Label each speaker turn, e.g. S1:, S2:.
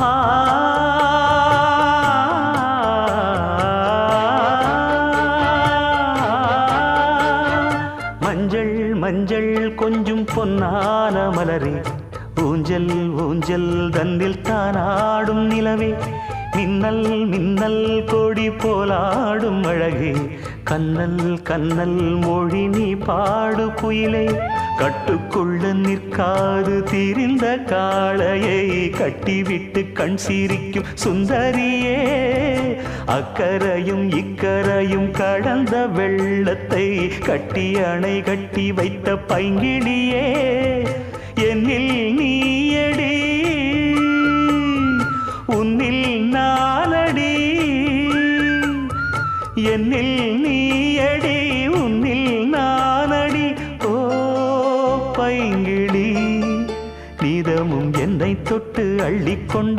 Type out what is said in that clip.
S1: ஆ மஞ்சள் மஞ்சள் கொஞ்சம் பொன்னான மலரே ஊஞ்சல் ஊஞ்சல் தன்னில் தானாடும் நிலவே மின்னல் மின்னல் கொடி போலாடும் அழகே கண்ணல் கண்ணல் மொழி நீ பாடு குயிலே கட்டுக்குள்ள நிற்காது திரிந்த காளையை கட்டிவிட்டு கண் சிரிக்கும் சுந்தரியே அக்கரையும் இக்கரையும் கடந்த வெள்ளத்தை கட்டி அணை கட்டி வைத்த பைங்கிளியே என்னில் நீயடி உன்னில் நானடி என்னில் நீயடி உன்னில் நானடி ஓ பைங்கிளி நீதமும் என்னை தொட்டு அள்ளிக்கொண்ட